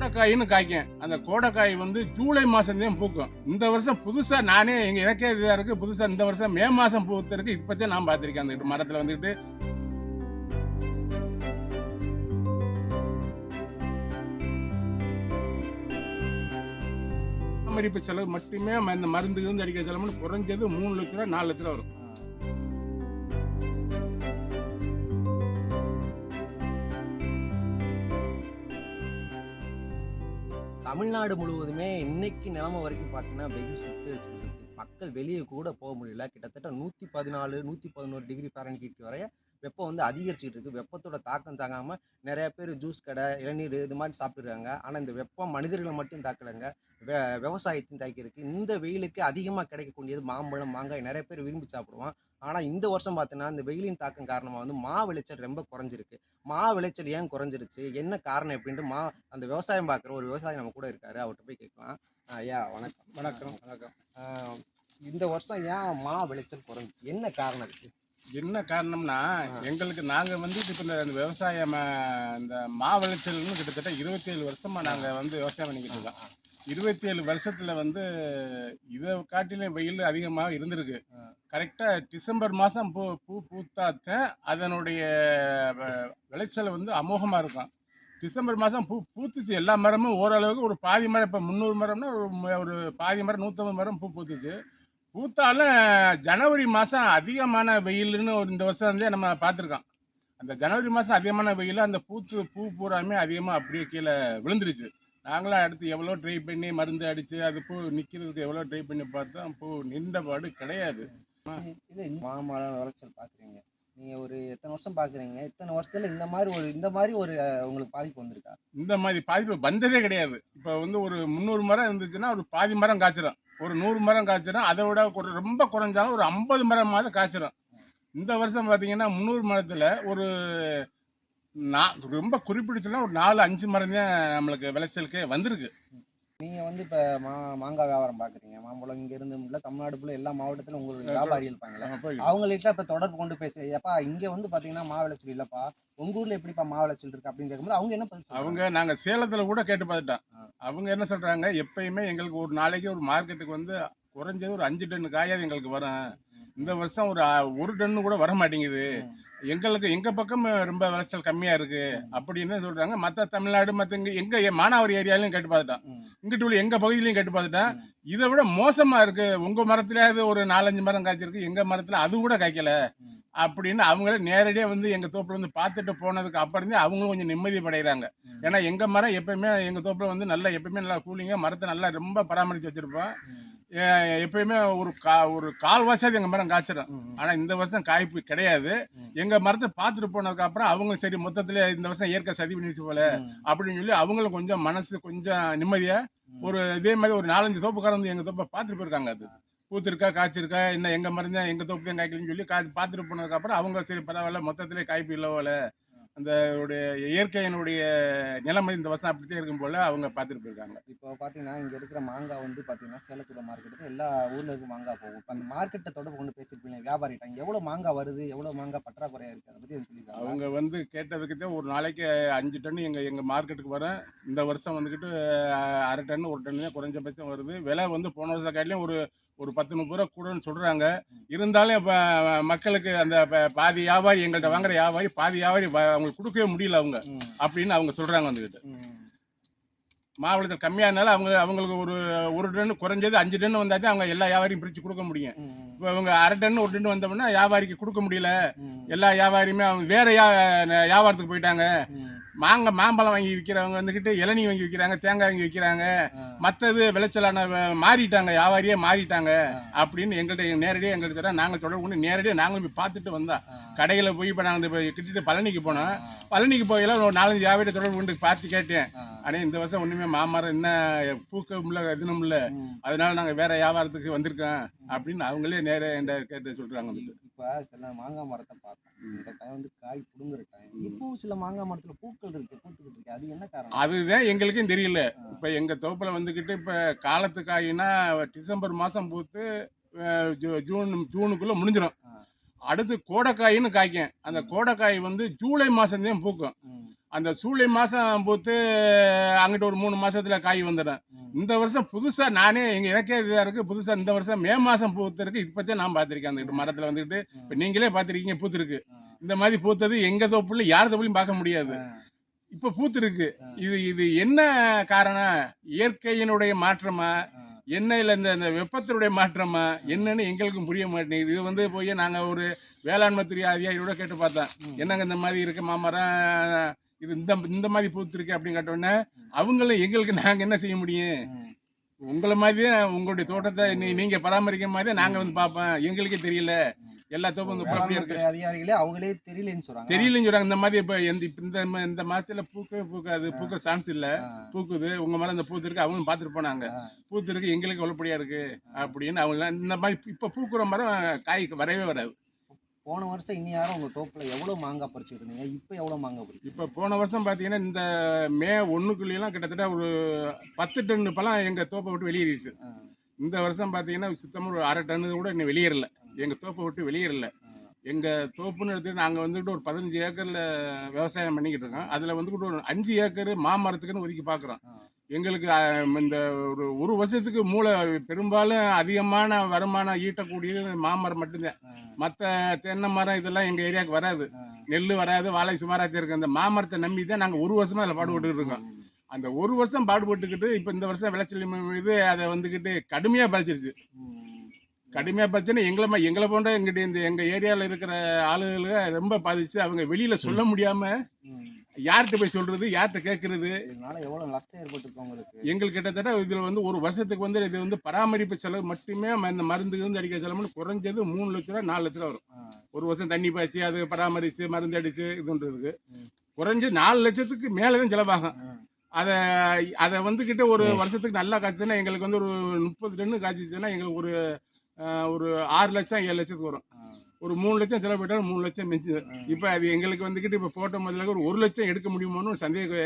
கோடைக்காயின்னு காய்க்கும். அந்த கோடைக்காய் வந்து ஜூலை மாசம் பூக்கும். இந்த வருஷம் புதுசா நானே எனக்கே இதா இருக்கு. புதுசா இந்த வருஷம் மே மாசம் பூத்திருக்கு. இப்பதான் நான் பார்த்திருக்கேன். அந்த மரத்துல வந்துகிட்டு பராமரிப்பு செலவு மட்டுமே இந்த மருந்து அடிக்கிற செலவு குறைஞ்சது 3 லட்ச ரூபா 4 லட்ச ரூபா வரும். தமிழ்நாடு முழுவதுமே இன்னைக்கு நிலைமை வரைக்கும் பார்த்தீங்கன்னா வெயில் சுட்டு வச்சுக்கிட்டு இருக்கு. மக்கள் வெளியே கூட போக முடியல. கிட்டத்தட்ட 114 111 டிகிரி ஃபாரன்ஹீட் வரைய வெப்பம் வந்து அதிகரிச்சுட்டு இருக்கு. வெப்பத்தோட தாக்கம் தாங்காமல் நிறைய பேர் ஜூஸ் கடை, இளநீர் இது மாதிரி சாப்பிட்டுருக்காங்க. ஆனால் இந்த வெப்பம் மனிதர்களை மட்டும் தாக்கலைங்க, விவசாயத்தையும் தாக்கியிருக்கு. இந்த வெயிலுக்கு அதிகமாக கிடைக்கக்கூடியது மாம்பழம், மாங்காய் நிறைய பேர் விரும்பி சாப்பிடுவான். ஆனால் இந்த வருஷம் பார்த்தீங்கன்னா இந்த வெயிலின் தாக்கம் காரணமாக வந்து மா விளைச்சல் ரொம்ப குறைஞ்சிருக்கு. மா விளைச்சல் ஏன் குறைஞ்சிருச்சு, என்ன காரணம் எப்படின்ட்டு அந்த விவசாயம் பார்க்குற ஒரு விவசாயி நம்ம கூட இருக்காரு, அவர்கிட்ட போய் கேட்கலாம். ஐயா வணக்கம். வணக்கம். வணக்கம். இந்த வருஷம் ஏன் மா விளைச்சல் குறைஞ்சிச்சு, என்ன காரணம் இருக்கு? என்ன காரணம்னா, எங்களுக்கு நாங்க வந்து இப்ப இந்த விவசாயம் இந்த மா விளைச்சல்னு கிட்டத்தட்ட 27 வருஷமா நாங்க வந்து விவசாயம் பண்ணிக்கிட்டு இருக்கோம். 27 வருஷத்துல வந்து இதை காட்டிலும் வெயில் அதிகமாக இருந்திருக்கு. கரெக்டா டிசம்பர் மாசம் பூ பூத்தாத்தான் அதனுடைய விளைச்சல் வந்து அமோகமா இருக்கும். டிசம்பர் மாதம் பூத்துச்சு. எல்லா மரமும் ஓரளவுக்கு ஒரு பாதி மரம், இப்போ 300 மரம்னா ஒரு பாதி மரம் 150 மரம் பூத்துச்சு. பூத்தாலும் ஜனவரி மாதம் அதிகமான வெயில்னு இந்த வருஷம் வந்து நம்ம பார்த்துருக்கோம். அந்த ஜனவரி மாதம் அதிகமான வெயில், அந்த பூ பூராமே அதிகமாக அப்படியே கீழே விழுந்துருச்சு. நாங்களாம் அடுத்து எவ்வளோ ட்ரை பண்ணி மருந்து அடித்து அது பூ நிற்கிறதுக்கு எவ்வளோ ட்ரை பண்ணி பார்த்தோம், பூ நின்ற பாடு கிடையாது. இது மாமரம் விளைச்சல் பார்க்குறீங்க, நீங்கள் ஒரு எத்தனை வருஷம் பார்க்குறீங்க, இத்தனை வருஷத்தில் இந்த மாதிரி ஒரு உங்களுக்கு பாதிப்பு வந்திருக்கா? இந்த மாதிரி பாதிப்பு வந்ததே கிடையாது. இப்போ வந்து ஒரு 300 மரம் இருந்துச்சுன்னா ஒரு பாதி மரம் காய்ச்சிடும், ஒரு 100 மரம் காய்ச்சிடும். அதை விட ரொம்ப குறைஞ்சாலும் ஒரு 50 மரமாவது காய்ச்சிடும். இந்த வருஷம் பார்த்தீங்கன்னா 300 மரத்தில் ஒரு ரொம்ப குறிப்பிடுச்சுன்னா ஒரு 4-5 மரம் தான் நம்மளுக்கு விளைச்சலுக்கே வந்திருக்கு. நீங்கள் வந்து இப்போ மாங்காய் வியாபாரம் பார்க்குறீங்க, மாம்பழம் இங்கே இருந்து தமிழ்நாடு ஃபுல்லாக எல்லா மாவட்டத்திலும் உங்களுடைய வியாபாரி இருப்பாங்களே, அவங்கள்ட்ட இப்போ தொடர்பு கொண்டு பேசுறப்பா இங்கே வந்து பார்த்தீங்கன்னா மா விளைச்சல் இல்லைப்பா, உங்கள் ஊரில் எப்படிப்பா மா விளைச்சல் இருக்கு அப்படின்னு கேட்கும்போது அவங்க என்ன பண்ணுறாங்க? அவங்க நாங்கள் சேலத்தில் கூட கேட்டு பார்த்துட்டோம். அவங்க என்ன சொல்கிறாங்க, எப்பயுமே எங்களுக்கு ஒரு நாளைக்கு ஒரு மார்க்கெட்டுக்கு வந்து குறைஞ்சது ஒரு 5 டன் காயாவது எங்களுக்கு வரும். இந்த வருஷம் ஒரு டன்னு கூட வர மாட்டேங்குது. எங்களுக்கு எங்கள் பக்கம் ரொம்ப விளைச்சல் கம்மியாக இருக்குது அப்படின்னு சொல்கிறாங்க. மற்ற தமிழ்நாடு மற்ற எங்கள் மானாவாரி ஏரியாலையும் கேட்டு பார்த்துட்டோம், இங்கிட்டு உள்ள எங்கள் பகுதியிலையும் கேட்டு பார்த்துட்டேன். இதை விட மோசமாக இருக்குது. உங்கள் மரத்துலேயாவது ஒரு 4-5 மரம் காய்ச்சிருக்கு, எங்கள் மரத்தில் அது கூட காய்க்கல அப்படின்னு அவங்களே நேரடியாக வந்து எங்கள் தோப்பில் வந்து பார்த்துட்டு போனதுக்கு அப்புறம் அவங்களும் கொஞ்சம் நிம்மதி படைகிறாங்க. ஏன்னா எங்கள் மரம் எப்பயுமே எங்கள் தோப்பில் வந்து நல்லா எப்பயுமே நல்லா கூலிங்க, மரத்தை நல்லா ரொம்ப பராமரித்து வச்சுருப்போம். எப்பயுமே ஒரு கால்வாசியாவது எங்கள் மரம் காய்ச்சிடும். ஆனால் இந்த வருஷம் காய்ப்பு கிடையாது. எங்கள் மரத்தை பார்த்துட்டு போனதுக்கு அப்புறம் அவங்க சரி மொத்தத்தில் இந்த வருஷம் இயற்கை சதி பண்ணிச்சு போல அப்படின்னு சொல்லி அவங்களும் கொஞ்சம் மனசு கொஞ்சம் நிம்மதியாக ஒரு இதே மாதிரி ஒரு 4-5 தோப்புக்காரன் வந்து எங்கள் தோப்பை பார்த்துட்டு போயிருக்காங்க. அது பூத்திருக்கா காய்ச்சிருக்கா என்ன எங்கள் மரம் தான் எங்கள் தோப்பு தான் காய்க்கலன்னு சொல்லி பார்த்துட்டு போனதுக்கு அப்புறம் அவங்க சரி பரவாயில்ல மொத்தத்திலே காய்ப்பு இல்லை போல, அந்த இயற்கையினுடைய நிலைமை இந்த வருஷம் அப்படித்தான் இருக்கும் போல அவங்க பார்த்துட்டு போயிருக்காங்க. இப்போ பார்த்தீங்கன்னா இங்கே இருக்கிற மாங்காய் வந்து பார்த்தீங்கன்னா சேலத்தோட மார்க்கெட்டுக்கு எல்லா ஊரில் இருக்க மாங்காய் போகும். இப்போ அந்த மார்க்கெட்டை தொடர்பு கொண்டு பேசியிருப்பீங்க வியாபாரிட்டாங்க, எவ்வளோ மாங்காய் வருது, எவ்வளோ மாங்காய் பற்றாக்குறையாக இருக்குது, அதை பற்றி சொல்லியிருக்காங்க. அவங்க வந்து கேட்டதுக்கு தான் ஒரு நாளைக்கு 5 டன் எங்கள் மார்க்கெட்டுக்கு வரேன். இந்த வருஷம் வந்துக்கிட்டு 1/2 டன் 1 டன் தான் குறைஞ்சபட்சம் வருது. விலை வந்து போன வருஷம் காட்டிலையும் ஒரு 10-30 ரூபா கூடன்னு சொல்கிறாங்க. இருந்தாலும் இப்போ மக்களுக்கு அந்த பாதி வியாபாரி எங்கள்கிட்ட வாங்குற வியாபாரி பாதி வியாபாரி அவங்களுக்கு கொடுக்கவே முடியல அவங்க அப்படின்னு அவங்க சொல்கிறாங்க. வந்துக்கிட்டு மாவட்டத்தில் கம்மியானால அவங்களுக்கு ஒரு டன் குறைஞ்சது 5 டன் வந்தால் தான் அவங்க எல்லா வியாபாரியும் பிரித்து கொடுக்க முடியும். இப்போ அவங்க 1/2 டன் 1 டன் வந்தோம்னா வியாபாரிக்கு கொடுக்க முடியல. எல்லா வியாபாரியுமே அவங்க வேற வியாபாரத்துக்கு போயிட்டாங்க. மாம்பழம் வாங்கி விற்கிறவங்க வந்துக்கிட்டு இளநீ வாங்கி விற்கிறாங்க, தேங்காய் வாங்கி விற்கிறாங்க. மற்றது விளைச்சலான மாறிட்டாங்க, வியாபாரியே மாறிட்டாங்க அப்படின்னு எங்கள்கிட்ட நாங்கள் தொடர்பு கொண்டு நேரடியாக நாங்களும் போய் பார்த்துட்டு வந்தோம். கடையில் போய் இப்போ நாங்கள் கிட்டத்தட்ட பழனிக்கு போனோம். பழனிக்கு போயெல்லாம் ஒரு 4-5 வியாபாரி தொடர்பு கொண்டு பார்த்து கேட்டேன். ஆனால் இந்த வருஷம் ஒன்றுமே மாமரம் என்ன பூக்கவும் இல்லை எதுவும் இல்லை, அதனால நாங்கள் வேற வியாபாரத்துக்கு வந்திருக்கோம் அப்படின்னு அவங்களே நேராக என்ற கேட்டு சொல்கிறாங்க. இப்போ சில மாங்காய் மரத்தை பார்த்தோம், இந்த டைம் வந்து காய் பிடுங்குற டைம், இப்போ சில மாங்காய் மரத்தில் பூக்கள் இருக்கு, பூத்துக்கிட்டு இருக்கு, அது என்ன காரணம்? அதுதான் எங்களுக்கும் தெரியல. இப்போ எங்கள் தோப்பில் வந்துக்கிட்டு இப்போ காலத்து காயினா டிசம்பர் மாதம் பூத்து ஜூனுக்குள்ளே முடிஞ்சிடும். அடுத்து கோடைக்காயின்னு காய்க்கும். அந்த கோடைக்காய் வந்து ஜூலை மாதம் பூக்கும். அந்த சூலை மாசம் பூத்து அங்கிட்டு ஒரு 3 மாசத்துல காய் வந்துடும். இந்த வருஷம் புதுசா நானே எனக்கே இதா இருக்கு. புதுசா இந்த வருஷம் மே மாசம் பூத்திருக்கு. இது பத்தி நான் பார்த்திருக்கேன். அந்த மரத்துல வந்துட்டு இப்ப நீங்களே பார்த்திருக்கீங்க பூத்திருக்கு. இந்த மாதிரி பூத்தது எங்க தோப்புல யார் தோப்புலையும் பார்க்க முடியாது. இப்ப பூத்திருக்கு. இது இது என்ன காரணம்? இயற்கையினுடைய மாற்றமா, என்ன இல்ல இந்த வெப்பத்தினுடைய மாற்றமா என்னன்னு எங்களுக்கும் புரிய மாட்டேங்குது. இது வந்து போய் நாங்க ஒரு வேளாண்மை துறை அதிகாரியோட கேட்டு பார்த்தோம். என்னங்க இந்த மாதிரி இருக்கு மாமரம், இது இந்த மாதிரி பூத்திருக்கு அப்படின்னு கேட்டோன்னே அவங்களும் எங்களுக்கு நாங்க என்ன செய்ய முடியும், உங்களை மாதிரியே உங்களுடைய தோட்டத்தை நீங்க பராமரிக்கிற மாதிரியே நாங்க வந்து பார்ப்போம், எங்களுக்கே தெரியல, எல்லா தோப்பும் அப்படியே இருக்கு, அதிகாரிகளே அவங்களே தெரியலன்னு சொல்றாங்க. தெரியலன்னு சொல்றாங்க. இந்த மாதிரி இப்ப இந்த மாசத்துல பூக்காது, பூக்க சான்ஸ் இல்ல, பூக்குது உங்க மேல இந்த பூத்து இருக்கு, அவங்களும் பார்த்துட்டு போனாங்க, பூத்து இருக்கு எங்களுக்கு எவ்வளவுபடியா இருக்கு அப்படின்னு அவங்க இந்த மாதிரி இப்ப பூக்குற மரம் காய் வரவே வராது. போன வருஷம் இன்னும் யாரும் உங்க தோப்புல எவ்வளவு மாங்காய் பறிச்சுட்டு இருந்தீங்க, இப்ப எவ்வளவு மாங்காய் பறிச்சு? இப்ப போன வருஷம் பாத்தீங்கன்னா இந்த மே 1க்குள்ளலாம் கிட்டத்தட்ட ஒரு 10 டன் பழம் எங்க தோப்பை விட்டு வெளியேறிடுச்சு. இந்த வருஷம் பாத்தீங்கன்னா சுத்தமா ஒரு 1/2 டன் கூட இன்னும் வெளியேறல, எங்க தோப்பை விட்டு வெளியேறல. எங்க தோப்புன்னு எடுத்துட்டு நாங்க வந்துட்டு ஒரு 15 ஏக்கர்ல விவசாயம் பண்ணிக்கிட்டு இருக்கோம். அதுல வந்துட்டு ஒரு 5 ஏக்கர் மாமரத்துக்குன்னு ஒதுக்கி பாக்குறோம். எங்களுக்கு இந்த ஒரு வருஷத்துக்கு பெரும்பாலும் அதிகமான வருமானம் ஈட்டக்கூடியது மாமரம் மட்டும்தான். மற்ற தென்னை மரம் இதெல்லாம் எங்க ஏரியாவுக்கு வராது, நெல் வராது, வாழை சுமாராக இருக்கு. அந்த மாமரத்தை நம்பி தான் நாங்கள் ஒரு வருஷமா அதில் பாடுபட்டு இருக்கோம். அந்த ஒரு வருஷம் பாடுபட்டுக்கிட்டு இப்போ இந்த வருஷம் விளைச்சல் மீது அதை வந்துக்கிட்டு கடுமையாக பாதிச்சிருச்சு. கடுமையாக பாதிச்சுன்னா எங்களை போன்ற எங்க ஏரியாவில் இருக்கிற ஆளுகளை ரொம்ப பாதிச்சு. அவங்க வெளியில சொல்ல முடியாம யார்கிட்ட போய் சொல்றது, யார்கிட்ட கேட்கறது. எவ்வளவு நஷ்டம் ஏற்பட்டு உங்களுக்கு? எங்களுக்கு கிட்டத்தட்ட இதுல வந்து ஒரு வருஷத்துக்கு வந்து இது வந்து பராமரிப்பு செலவு மட்டுமே இந்த மருந்து வந்து அடிக்கிற செலவுன்னு குறைஞ்சது 3 லட்ச ரூபா 4 லட்ச ரூபா வரும். ஒரு வருஷம் தண்ணி பாய்ச்சி அது பராமரிச்சு மருந்து அடிச்சு இதுன்றதுக்கு குறைஞ்சு 4 லட்சத்துக்கு மேலதான் செலவாகும். அதை வந்துகிட்டு ஒரு வருஷத்துக்கு நல்லா காய்ச்சுன்னா எங்களுக்கு வந்து ஒரு 30 டன்னு காய்ச்சிச்சுன்னா எங்களுக்கு ஒரு 6 லட்சம் 7 லட்சத்துக்கு வரும். ஒரு 3 லட்சம் செலவு போயிட்டாலும் 3 லட்சம் மிஞ்சு. இப்ப அது எங்களுக்கு வந்துகிட்டு இப்ப போட்ட முதல்ல ஒரு 1 லட்சம் எடுக்க முடியுமோன்னு ஒரு சந்தேக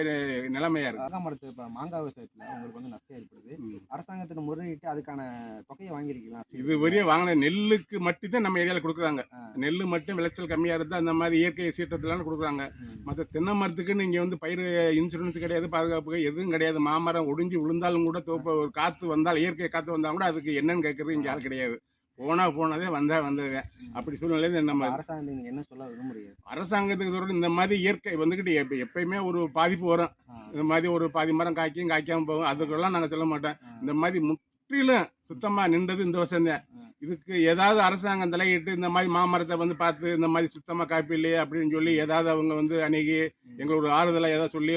நிலைமையா இருக்கு. இப்ப மாங்காய் விவசாயத்துல உங்களுக்கு வந்து நஷ்டம் ஏற்படுது, அரசாங்கத்துல முறையிட்டு அதுக்கான தொகையை வாங்கிருக்கலாம்? இது வரையும் வாங்கின நெல்லுக்கு மட்டும்தான் நம்ம ஏரியால கொடுக்குறாங்க. நெல்லு மட்டும் விளைச்சல் கம்மியா இருந்தா அந்த மாதிரி இயற்கை சீற்றத்துல கொடுக்குறாங்க. மற்ற தென்னை மரத்துக்குன்னு இங்க வந்து பயிர் இன்சூரன்ஸ் கிடையாது, பாதுகாப்பு எதுவும் கிடையாது. மாமரம் ஒடிஞ்சு விழுந்தாலும் கூட ஒரு காத்து வந்தால், இயற்கை காத்து வந்தா கூட அதுக்கு என்னன்னு கேட்கறது இங்க ஆள் கிடையாது. போனதே வந்ததே. அப்படி சூழ்நிலை நம்ம அரசாங்கத்துக்கு என்ன சொல்ல விரும்புறீங்க? அரசாங்கத்துக்கு சொல்றது இந்த மாதிரி இயற்கை வந்துகிட்டு எப்பயுமே ஒரு பாதிப்பு வரும். இந்த மாதிரி ஒரு பாதி மரம் காய்க்காம போகும், அதுக்கெல்லாம் நாங்க சொல்ல மாட்டோம். இந்த மாதிரி முற்றிலும் சுத்தமா நின்றது இந்த வருஷம் தான். இதுக்கு ஏதாவது அரசாங்கம் தலையிட்டு இந்த மாதிரி மாமரத்தை வந்து பார்த்து இந்த மாதிரி சுத்தமா காப்பி இல்லையே அப்படின்னு சொல்லி ஏதாவது அவங்க வந்து அன்னைக்கு எங்களுக்கு ஒரு ஆறுதலா ஏதாவது சொல்லி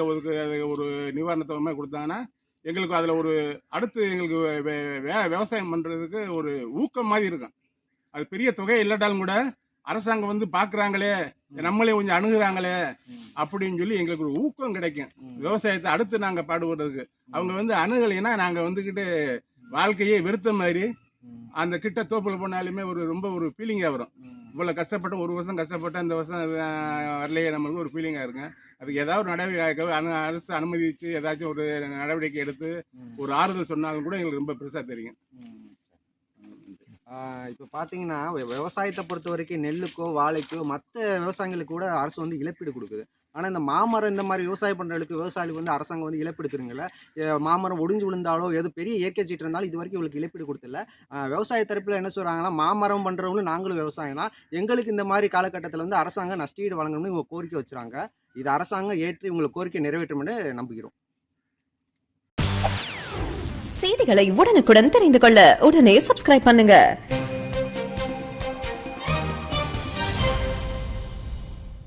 ஒரு நிவாரணத்தை கொடுத்தாங்கன்னா எங்களுக்கு அதில் ஒரு அடுத்து எங்களுக்கு விவசாயம் பண்ணுறதுக்கு ஒரு ஊக்கம் மாதிரி இருக்கும். அது பெரிய தொகை இல்லாட்டாலும் கூட அரசாங்கம் வந்து பார்க்குறாங்களே, நம்மளே கொஞ்சம் அணுகுறாங்களே அப்படின்னு சொல்லி எங்களுக்கு ஒரு ஊக்கம் கிடைக்கும். விவசாயத்தை அடுத்து நாங்கள் பாடுபடுறதுக்கு அவங்க வந்து அணுகலைன்னா நாங்கள் வந்துக்கிட்டு வாழ்க்கையே வெறுத்த மாதிரி அந்த கிட்ட தோப்பில் போனாலுமே ரொம்ப ஒரு ஃபீலிங்காக வரும். இவ்வளோ கஷ்டப்பட்டு ஒரு வருஷம் கஷ்டப்பட்டு அந்த வருஷம் வரலையே நம்மளுக்கு ஒரு ஃபீலிங்காக இருக்கும். அதுக்கு ஏதாவது ஒரு நடவடிக்கை அரசு அனுமதிச்சு ஏதாச்சும் ஒரு நடவடிக்கை எடுத்து ஒரு ஆறுதல் சொன்னாலும் கூட எங்களுக்கு ரொம்ப பெருசாக தெரியும். இப்போ பார்த்தீங்கன்னா விவசாயத்தை பொறுத்த வரைக்கும் நெல்லுக்கோ வாழைக்கோ மற்ற விவசாயிகளுக்கு கூட அரசு வந்து இழப்பீடு கொடுக்குது. ஆனால் இந்த மாமரம் இந்த மாதிரி விவசாயம் பண்ணுறதுக்கு விவசாயிகளுக்கு வந்து அரசாங்கம் வந்து இழப்பீடு தருங்கல்ல. மாமரம் ஒடிஞ்சு விழுந்தாலோ எது பெரிய இயற்கை சீட்டு இருந்தாலும் இது வரைக்கும் இவங்களுக்கு இழப்பீடு கொடுத்துல. விவசாய தரப்பில் என்ன சொல்கிறாங்கன்னா, மாமரம் பண்ணுறவங்களும் நாங்களும் விவசாயம்னா எங்களுக்கு இந்த மாதிரி காலகட்டத்தில் வந்து அரசாங்கம் நஷ்டஈடு வழங்கணும்னு இவங்க கோரிக்கை வச்சுறாங்க. இது அரசாங்கம் ஏற்றி உங்களுக்கு கோரிக்கை நிறைவேற்றும் என்று நம்புகிறோம். செய்திகளை உடனுக்குடன் தெரிந்து கொள்ள உடனே சப்ஸ்கிரைப் பண்ணுங்க.